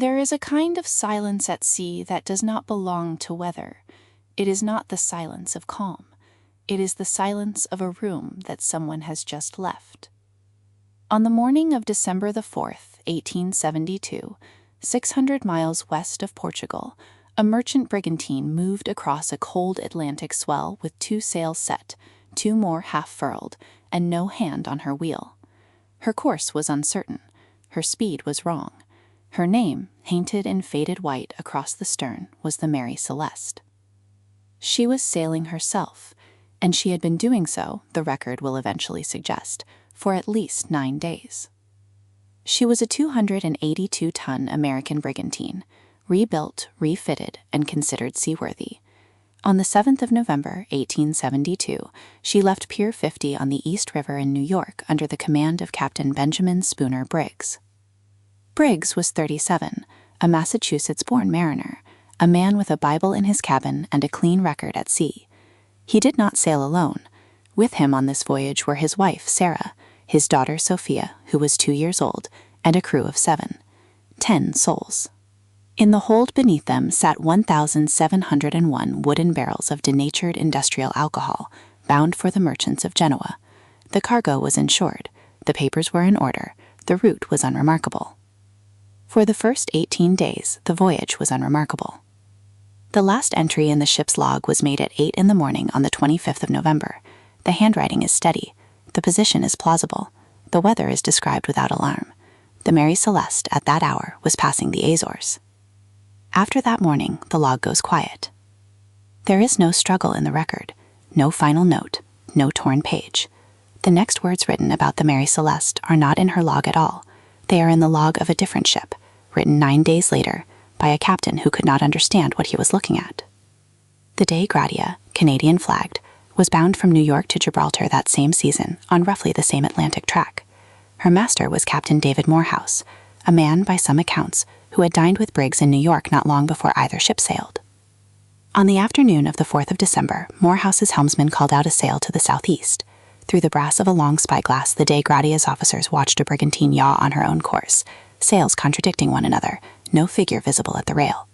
There is a kind of silence at sea that does not belong to weather. It is not the silence of calm. It is the silence of a room that someone has just left. On the morning of December the 4th, 1872, 600 miles west of Portugal, a merchant brigantine moved across a cold Atlantic swell with 2 sails set, 2 more half-furled, and no hand on her wheel. Her course was uncertain. Her speed was wrong. Her name, painted in faded white across the stern, was the Mary Celeste. She was sailing herself, and she had been doing so, the record will eventually suggest, for at least 9 days. She was a 282-ton American brigantine, rebuilt, refitted, and considered seaworthy. On the 7th of November, 1872, she left Pier 50 on the East River in New York under the command of Captain Benjamin Spooner Briggs. Briggs was 37, a Massachusetts-born mariner, a man with a Bible in his cabin and a clean record at sea. He did not sail alone. With him on this voyage were his wife, Sarah, his daughter, Sophia, who was 2 years old, and a crew of 7. 10 souls. In the hold beneath them sat 1,701 wooden barrels of denatured industrial alcohol, bound for the merchants of Genoa. The cargo was insured. The papers were in order. The route was unremarkable. For the first 18 days, the voyage was unremarkable. The last entry in the ship's log was made at 8 in the morning on the 25th of November. The handwriting is steady. The position is plausible. The weather is described without alarm. The Mary Celeste, at that hour, was passing the Azores. After that morning, the log goes quiet. There is no struggle in the record, no final note, no torn page. The next words written about the Mary Celeste are not in her log at all. They are in the log of a different ship, written 9 days later, by a captain who could not understand what he was looking at. The Dei Gratia, Canadian flagged, was bound from New York to Gibraltar that same season on roughly the same Atlantic track. Her master was Captain David Morehouse, a man, by some accounts, who had dined with Briggs in New York not long before either ship sailed. On the afternoon of the 4th of December, Morehouse's helmsman called out a sail to the southeast. Through the brass of a long spyglass, the Dei Gratia's officers watched a brigantine yaw on her own course, sails contradicting one another, no figure visible at the rail.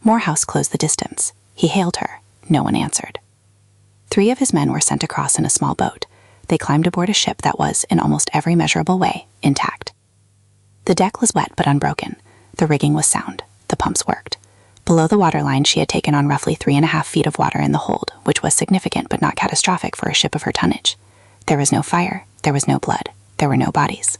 Morehouse closed the distance. He hailed her. No one answered. 3 of his men were sent across in a small boat. They climbed aboard a ship that was, in almost every measurable way, intact. The deck was wet but unbroken. The rigging was sound. The pumps worked. Below the waterline, she had taken on roughly 3.5 feet of water in the hold, which was significant but not catastrophic for a ship of her tonnage. There was no fire. There was no blood. There were no bodies.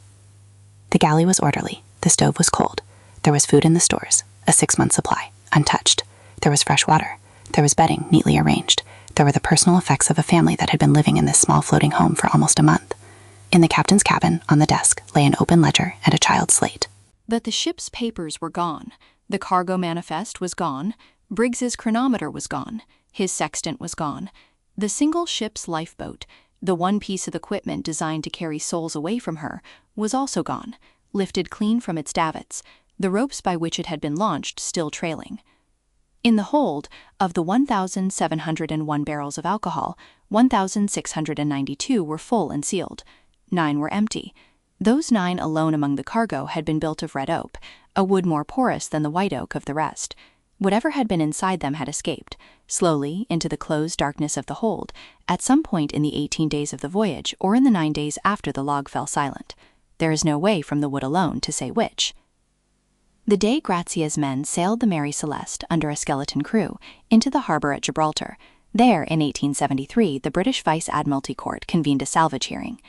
The galley was orderly. The stove was cold. There was food in the stores, a 6-month supply, untouched. There was fresh water. There was bedding, neatly arranged. There were the personal effects of a family that had been living in this small floating home for almost a month. In the captain's cabin, on the desk, lay an open ledger and a child's slate. But the ship's papers were gone. The cargo manifest was gone. Briggs's chronometer was gone. His sextant was gone. The single ship's lifeboat, the one piece of equipment designed to carry souls away from her, was also gone, lifted clean from its davits, the ropes by which it had been launched still trailing. In the hold, of the 1,701 barrels of alcohol, 1,692 were full and sealed. 9 were empty. Those 9 alone among the cargo had been built of red oak, a wood more porous than the white oak of the rest. Whatever had been inside them had escaped, slowly, into the closed darkness of the hold, at some point in the 18 days of the voyage or in the 9 days after the log fell silent. There is no way from the wood alone to say which. The Dei Gratia's men sailed the Mary Celeste under a skeleton crew into the harbor at Gibraltar. There, in 1873, the British Vice Admiralty Court convened a salvage hearing.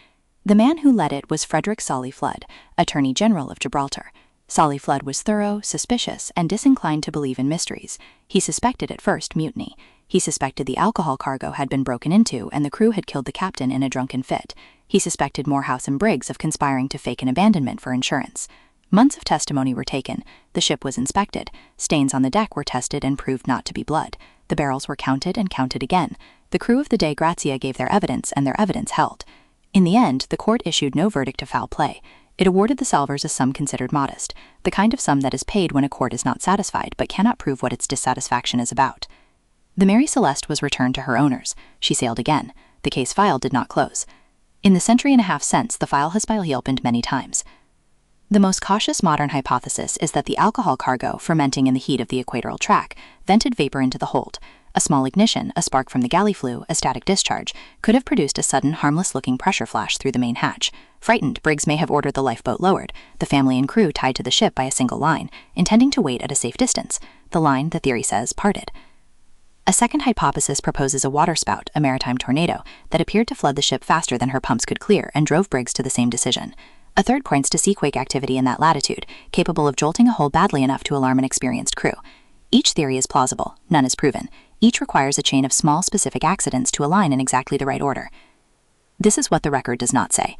The man who led it was Frederick Solly Flood, Attorney General of Gibraltar. Solly Flood was thorough, suspicious, and disinclined to believe in mysteries. He suspected at first mutiny. He suspected the alcohol cargo had been broken into and the crew had killed the captain in a drunken fit. He suspected Morehouse and Briggs of conspiring to fake an abandonment for insurance. Months of testimony were taken. The ship was inspected. Stains on the deck were tested and proved not to be blood. The barrels were counted and counted again. The crew of the Dei Gratia gave their evidence, and their evidence held. In the end, the court issued no verdict of foul play. It awarded the salvors a sum considered modest, the kind of sum that is paid when a court is not satisfied but cannot prove what its dissatisfaction is about. The Mary Celeste was returned to her owners. She sailed again. The case file did not close. In the century and a half since, the file has been reopened many times. The most cautious modern hypothesis is that the alcohol cargo, fermenting in the heat of the equatorial track, vented vapor into the hold. A small ignition, a spark from the galley flue, a static discharge, could have produced a sudden, harmless-looking pressure flash through the main hatch. Frightened, Briggs may have ordered the lifeboat lowered, the family and crew tied to the ship by a single line, intending to wait at a safe distance. The line, the theory says, parted. A second hypothesis proposes a waterspout, a maritime tornado, that appeared to flood the ship faster than her pumps could clear and drove Briggs to the same decision. A third points to seaquake activity in that latitude, capable of jolting a hull badly enough to alarm an experienced crew. Each theory is plausible, none is proven. Each requires a chain of small, specific accidents to align in exactly the right order. This is what the record does not say.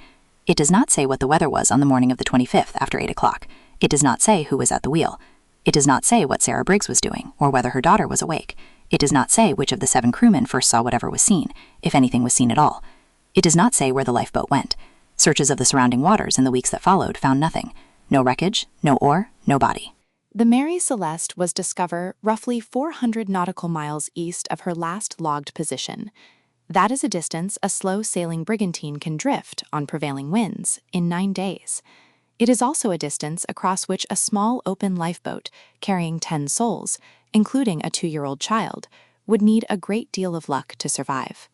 It does not say what the weather was on the morning of the 25th after 8 o'clock. It does not say who was at the wheel. It does not say what Sarah Briggs was doing, or whether her daughter was awake. It does not say which of the 7 crewmen first saw whatever was seen, if anything was seen at all. It does not say where the lifeboat went. Searches of the surrounding waters in the weeks that followed found nothing. No wreckage, no oar, no body. The Mary Celeste was discovered roughly 400 nautical miles east of her last logged position. That is a distance a slow-sailing brigantine can drift on prevailing winds in 9 days. It is also a distance across which a small open lifeboat carrying 10 souls, including a 2-year-old child, would need a great deal of luck to survive.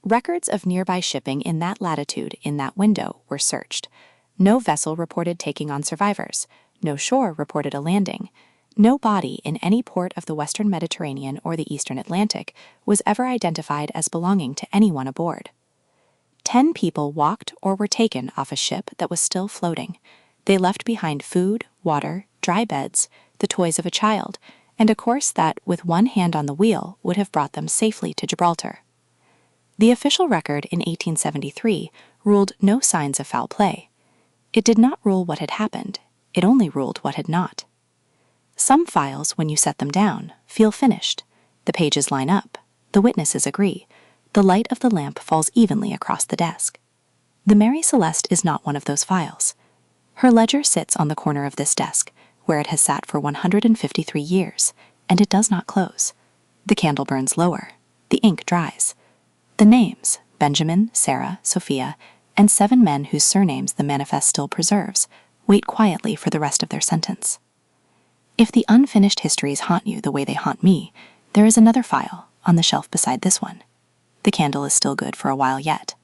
Records of nearby shipping in that latitude in that window were searched. No vessel reported taking on survivors. No shore reported a landing. No body in any port of the Western Mediterranean or the Eastern Atlantic was ever identified as belonging to anyone aboard. 10 people walked or were taken off a ship that was still floating. They left behind food, water, dry beds, the toys of a child, and a course that, with one hand on the wheel, would have brought them safely to Gibraltar. The official record in 1873 ruled no signs of foul play. It did not rule what had happened, it only ruled what had not. Some files, when you set them down, feel finished. The pages line up, the witnesses agree, the light of the lamp falls evenly across the desk. The Mary Celeste is not one of those files. Her ledger sits on the corner of this desk, where it has sat for 153 years, and it does not close. The candle burns lower, the ink dries. The names, Benjamin, Sarah, Sophia, and 7 men whose surnames the manifest still preserves, wait quietly for the rest of their sentence. If the unfinished histories haunt you the way they haunt me, there is another file on the shelf beside this one. The candle is still good for a while yet.